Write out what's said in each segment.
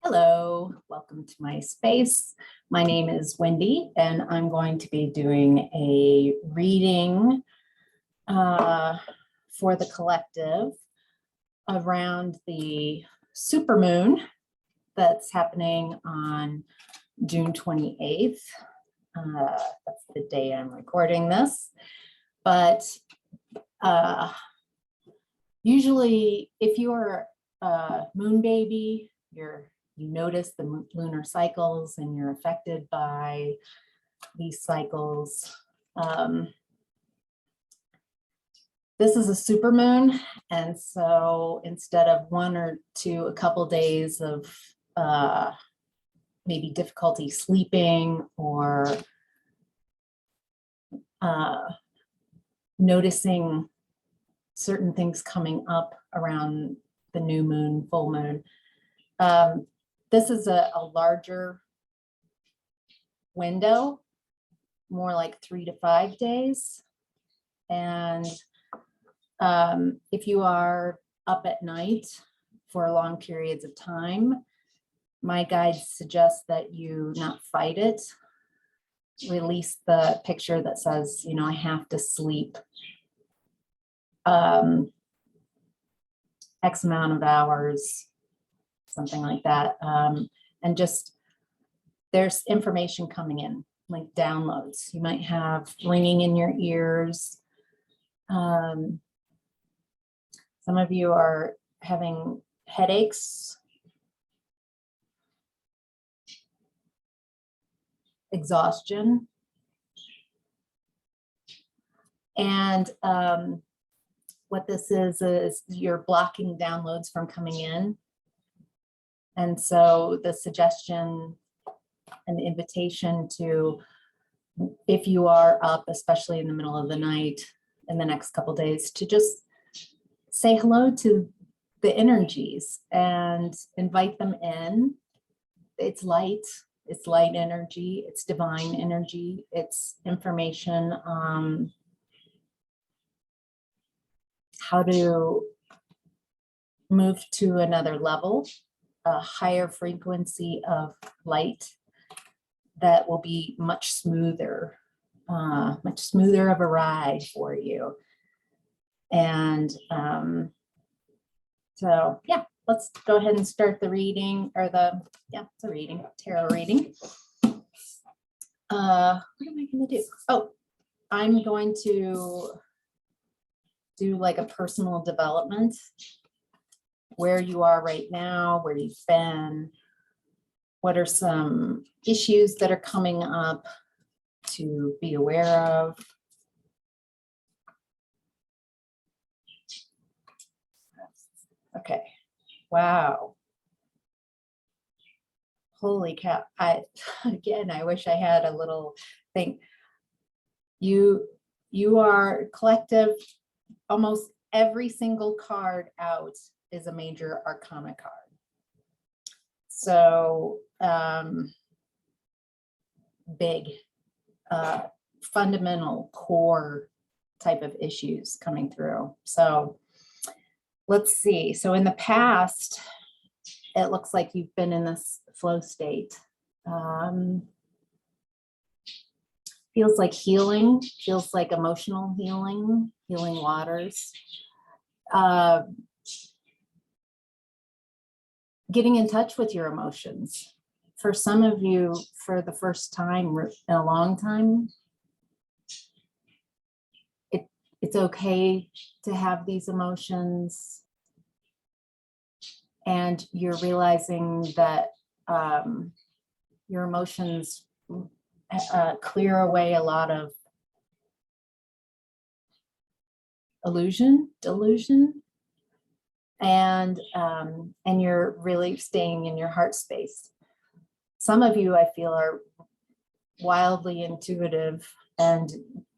Hello, welcome to my space. My name is Wendy, and I'm going to be doing a reading for the collective around the supermoon that's happening on June 28th. That's the day I'm recording this. But usually, if you're a moon baby, you notice the lunar cycles and you're affected by these cycles. This is a supermoon, and so instead of one or two, a couple days of maybe difficulty sleeping or noticing certain things coming up around the new moon, full moon, this is a larger window, more like 3 to 5 days. And if you are up at night for long periods of time, my guides suggest that you not fight it. Release the picture that says, you know, I have to sleep X amount of hours, something like that. And just, there's information coming in, like downloads. You might have ringing in your ears. Some of you are having headaches, exhaustion. And what this is you're blocking downloads from coming in. And so the suggestion and the invitation to, if you are up, especially in the middle of the night in the next couple of days, to just say hello to the energies and invite them in. It's light energy, it's divine energy, it's information on how to move to another level, a higher frequency of light that will be much smoother of a ride for you. And so, yeah, let's go ahead and start the reading, or it's a reading, tarot reading. What am I going to do? Oh, I'm going to do like a personal development, where you are right now, where you've been, what are some issues that are coming up to be aware of. Okay, wow. Holy cow. I wish I had a little thing. You are collective. Almost every single card out is a major arcana card. So big, fundamental, core type of issues coming through. So let's see. So in the past, it looks like you've been in this flow state. Feels like healing, feels like emotional healing waters. Getting in touch with your emotions. For some of you, for the first time in a long time, it's okay to have these emotions. And you're realizing that your emotions clear away a lot of delusion, and you're really staying in your heart space. Some of you, I feel, are wildly intuitive and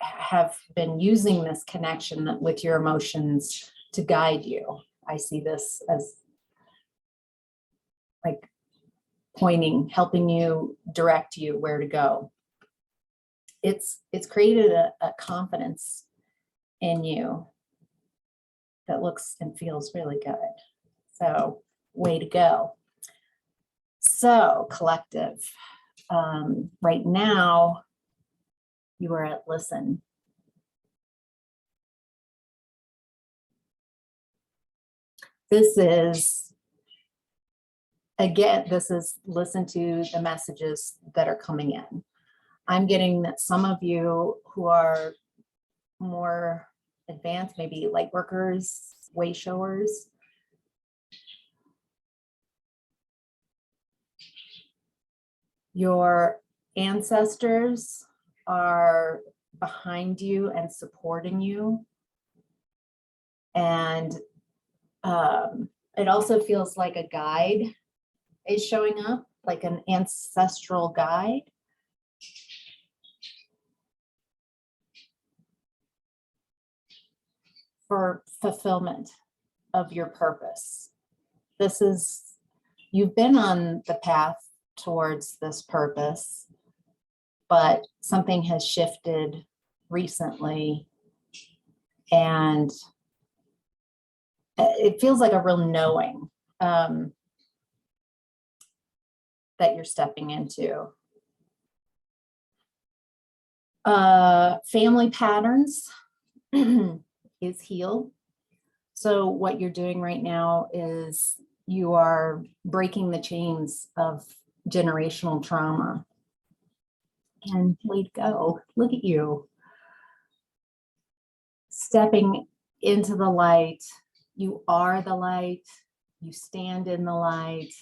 have been using this connection with your emotions to guide you. I see this as like pointing, helping you, direct you where to go. It's created a confidence in you that looks and feels really good. So way to go. So collective, right now you are at listen. This is, again, this is listen to the messages that are coming in. I'm getting that some of you who are more advanced, maybe light workers, way showers, your ancestors are behind you and supporting you. And it also feels like a guide is showing up, like an ancestral guide. For fulfillment of your purpose. This is, you've been on the path towards this purpose, but something has shifted recently, and it feels like a real knowing that you're stepping into. Family patterns is healed. So what you're doing right now is you are breaking the chains of generational trauma. And way to go. Look at you. Stepping into the light. You are the light. You stand in the light.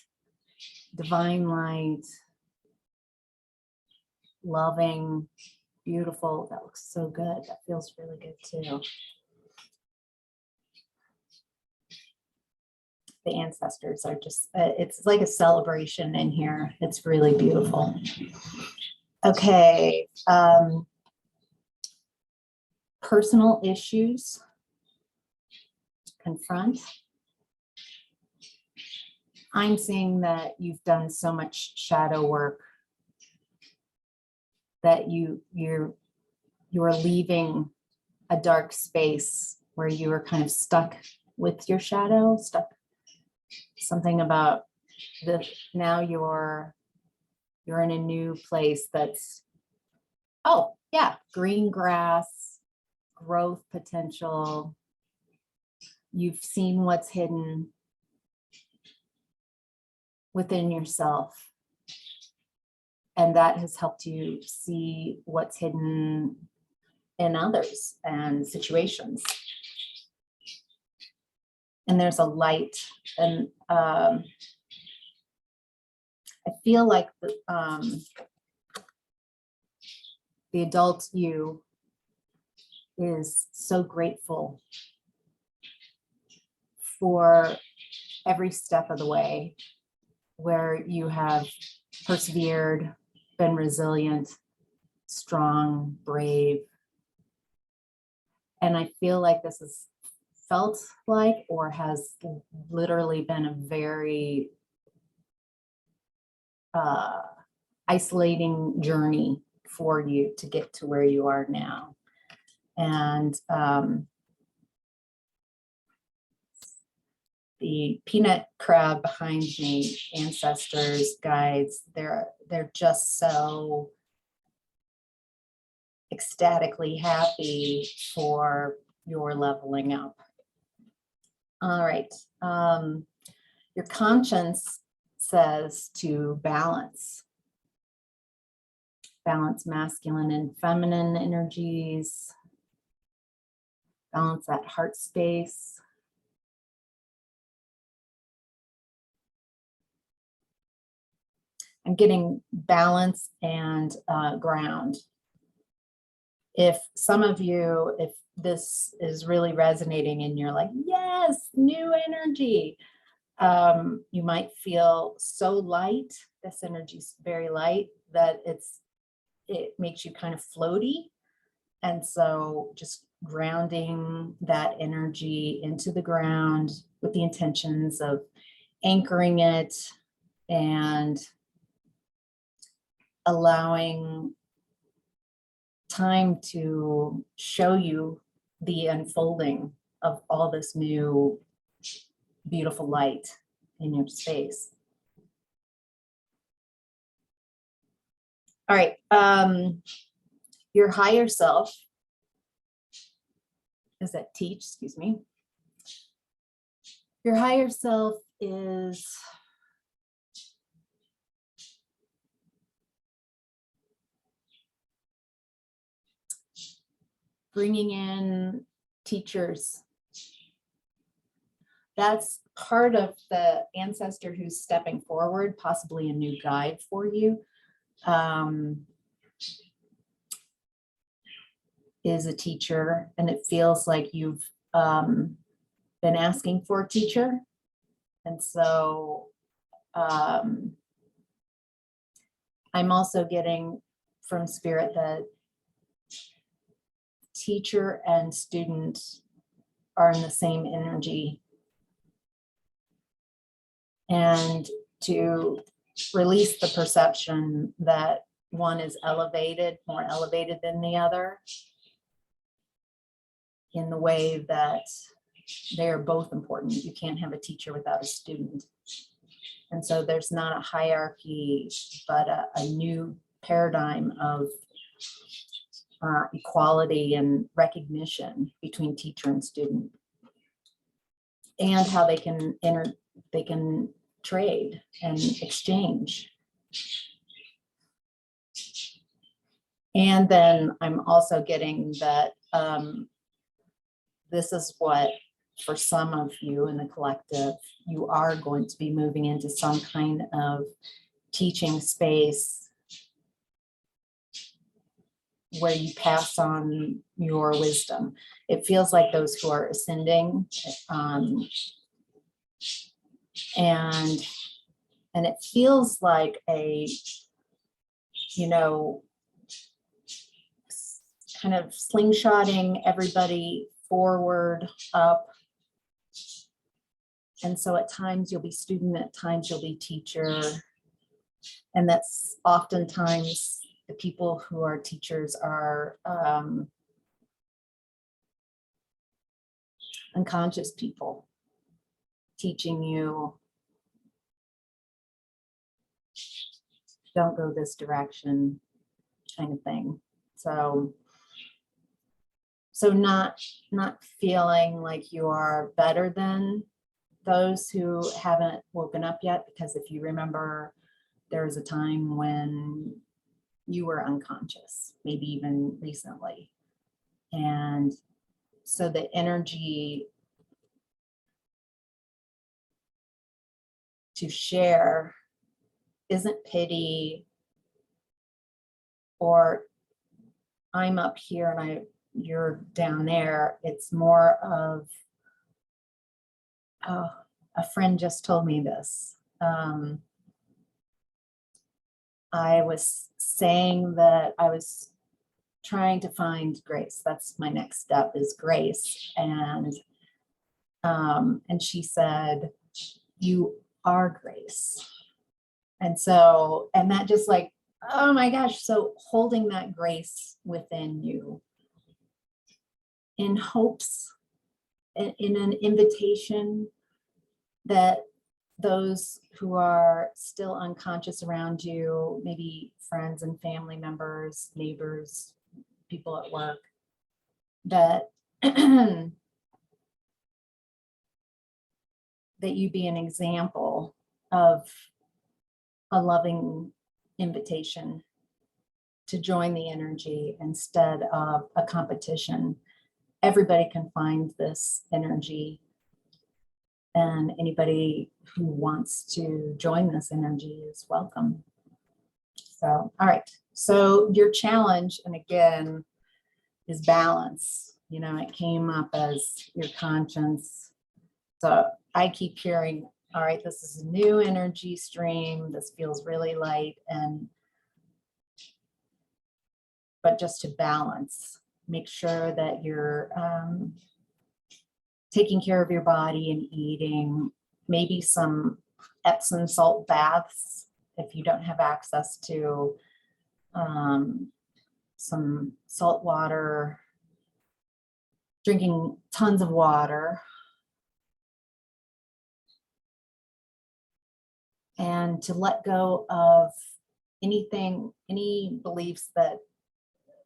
Divine light. Loving. Beautiful. That looks so good. That feels really good too. The ancestors are just, it's like a celebration in here. It's really beautiful. Okay. Personal issues to confront. I'm seeing that you've done so much shadow work that you're leaving a dark space where you were kind of stuck with your shadow, stuck. Something about the, now you're in a new place that's, oh yeah, green grass, growth potential. You've seen what's hidden within yourself, and that has helped you see what's hidden in others and situations. And there's a light, and I feel like the adult you is so grateful for every step of the way where you have persevered, been resilient, strong, brave. And I feel like this is felt like, or has literally been a very isolating journey for you to get to where you are now. And the peanut crab behind me, ancestors, guides, they're just so ecstatically happy for your leveling up. All right. Your conscience says to balance masculine and feminine energies, balance that heart space. I'm getting balance and ground. If some of you, if this is really resonating and you're like, yes, new energy, you might feel so light. This energy is very light that it makes you kind of floaty. And so just grounding that energy into the ground with the intentions of anchoring it and allowing time to show you the unfolding of all this new beautiful light in your space. All right. Your higher self is that teach, excuse me. Your higher self is bringing in teachers. That's part of the ancestor who's stepping forward, possibly a new guide for you. Is a teacher, and it feels like you've been asking for a teacher. And so I'm also getting from Spirit that teacher and student are in the same energy. And to release the perception that one is elevated, more elevated than the other, in the way that they are both important. You can't have a teacher without a student. And so there's not a hierarchy, but a new paradigm of equality and recognition between teacher and student, and how they can trade and exchange. And then I'm also getting that this is what, for some of you in the collective, you are going to be moving into some kind of teaching space where you pass on your wisdom. It feels like those who are ascending, and it feels like a, kind of slingshotting everybody forward, up. And so at times you'll be student, at times you'll be teacher. And that's oftentimes the people who are teachers are unconscious people teaching you, don't go this direction, kind of thing. So not feeling like you are better than those who haven't woken up yet, because if you remember, there was a time when you were unconscious, maybe even recently. And so the energy to share isn't pity or I'm up here and you're down there. It's more of, a friend just told me this. I was saying that I was trying to find grace. That's my next step, is grace. And she said, you are grace. And so, and that just like, oh my gosh. So holding that grace within you in hopes, in an invitation that those who are still unconscious around you, maybe friends and family members, neighbors, people at work, that that you be an example of a loving invitation to join the energy instead of a competition. Everybody can find this energy, and anybody who wants to join this energy is welcome. So, all right. So your challenge, and again, is balance. It came up as your conscience. So I keep hearing, all right, this is a new energy stream. This feels really light, but just to balance, make sure that you're taking care of your body and eating, maybe some Epsom salt baths if you don't have access to some salt water, drinking tons of water, and to let go of any beliefs that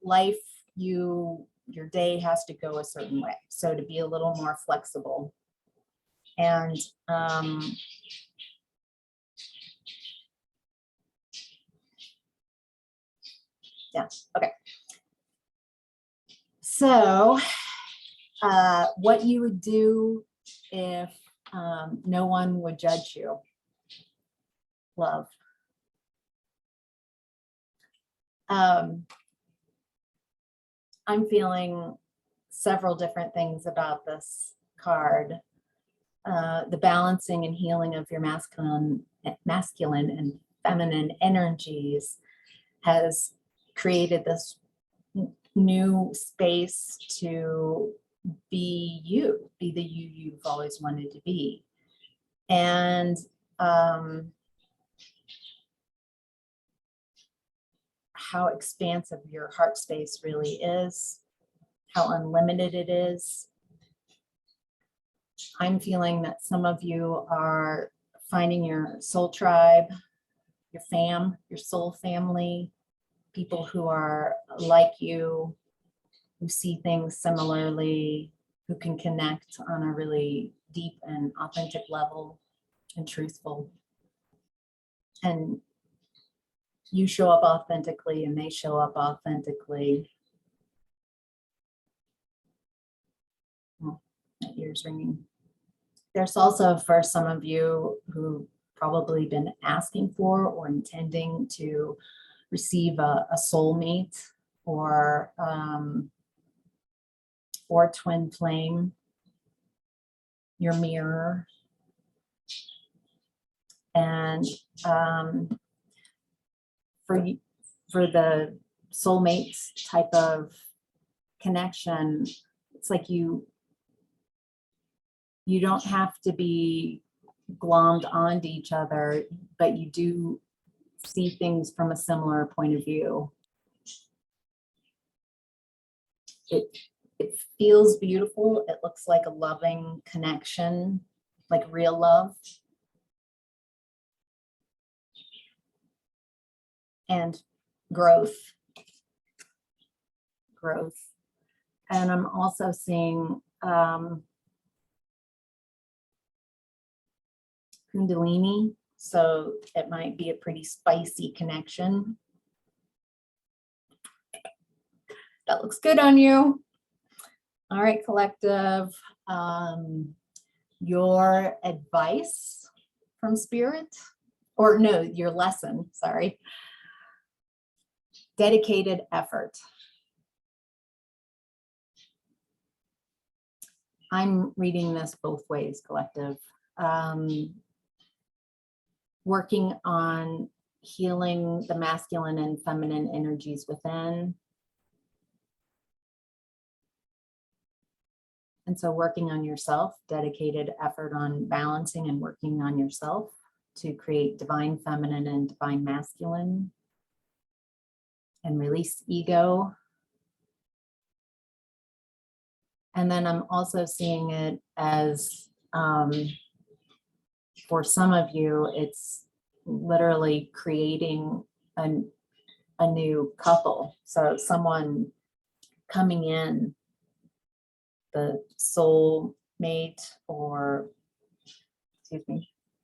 life, your day has to go a certain way. So to be a little more flexible. And yeah, okay. So what you would do if no one would judge you. Love. I'm feeling several different things about this card. The balancing and healing of your masculine and feminine energies has created this new space to be you, be the you you've always wanted to be. And how expansive your heart space really is, how unlimited it is. I'm feeling that some of you are finding your soul tribe, your soul family, people who are like you, who see things similarly, who can connect on a really deep and authentic level and truthful. And you show up authentically and they show up authentically. Oh, my ear's ringing. There's also, for some of you who probably been asking for or intending to receive a soulmate or twin flame, your mirror. And for the soulmates type of connection, it's like you don't have to be glommed onto each other, but you do see things from a similar point of view. It feels beautiful. It looks like a loving connection, like real love. And growth. And I'm also seeing Kundalini, so it might be a pretty spicy connection. That looks good on you. All right, collective. Your advice from spirit, or no, your lesson, sorry. Dedicated effort. I'm reading this both ways, collective. Working on healing the masculine and feminine energies within. And so working on yourself, dedicated effort on balancing and working on yourself to create divine feminine and divine masculine and release ego. And then I'm also seeing it as, for some of you, it's literally creating a new couple. So someone coming in, the soul mate or,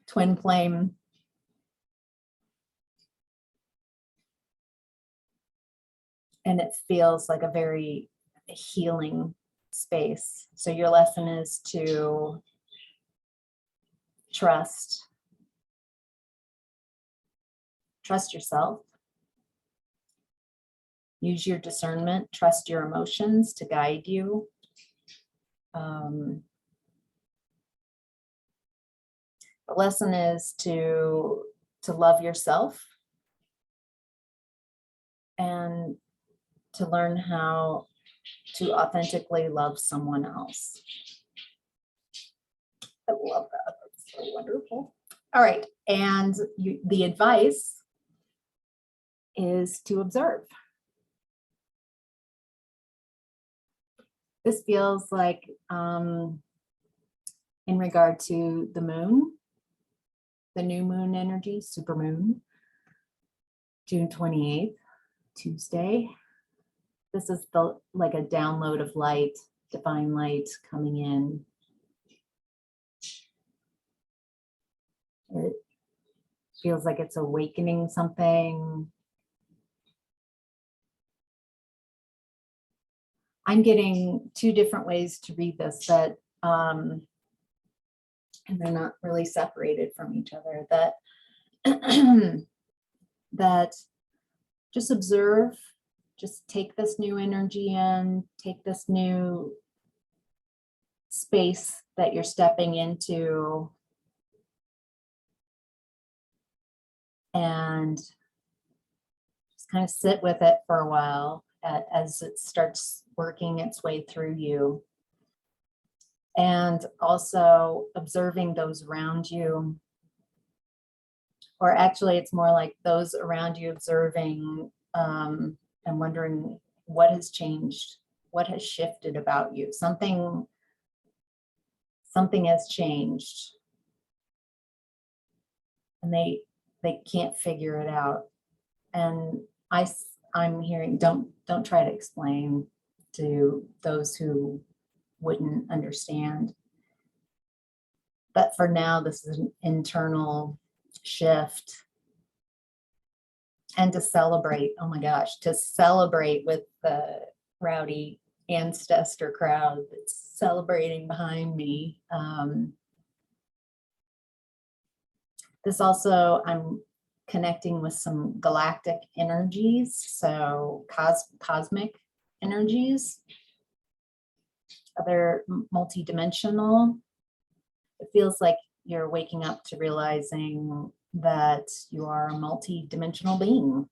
twin flame. And it feels like a very healing space. So your lesson is to trust yourself, use your discernment, trust your emotions to guide you. The lesson is to love yourself and to learn how to authentically love someone else. I love that. That's so wonderful. All right. And the advice is to observe. This feels like in regard to the moon, the new moon energy, supermoon, June 28th, Tuesday. This is like a download of light, divine light coming in. It feels like it's awakening something. I'm getting two different ways to read this, that and they're not really separated from each other, that that just observe, just take this new energy in, take this new space that you're stepping into, and just kind of sit with it for a while as it starts working its way through you. And also observing those around you, or actually it's more like those around you observing and wondering what has changed, what has shifted about you. Something has changed, and they can't figure it out. And I'm hearing, don't try to explain to those who wouldn't understand. But for now, this is an internal shift. And to celebrate, oh my gosh, to celebrate with the rowdy ancestor crowd that's celebrating behind me. This also, I'm connecting with some galactic energies, so cosmic energies. They're multidimensional. It feels like you're waking up to realizing that you are a multidimensional being,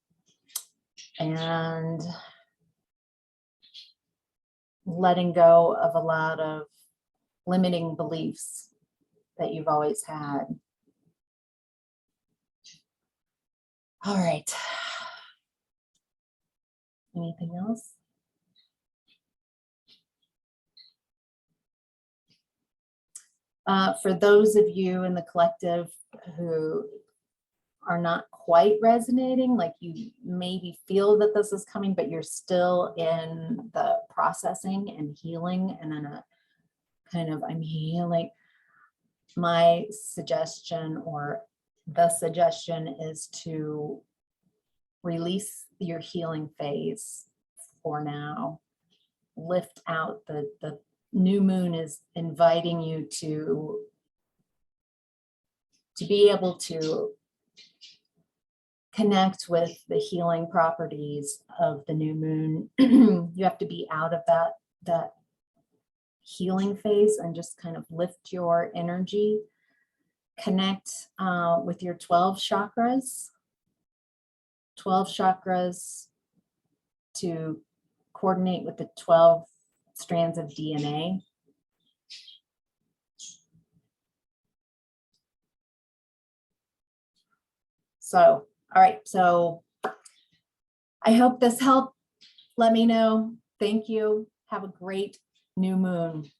and letting go of a lot of limiting beliefs that you've always had. All right. Anything else? For those of you in the collective who are not quite resonating, like you maybe feel that this is coming, but you're still in the processing and healing, and then a kind of, I'm healing. My suggestion, or the suggestion, is to release your healing phase for now. Lift out the new moon is inviting you to be able to connect with the healing properties of the new moon. You have to be out of that healing phase and just kind of lift your energy. Connect with your 12 chakras. 12 chakras to coordinate with the 12 strands of DNA. So, all right, so I hope this helped. Let me know. Thank you. Have a great new moon.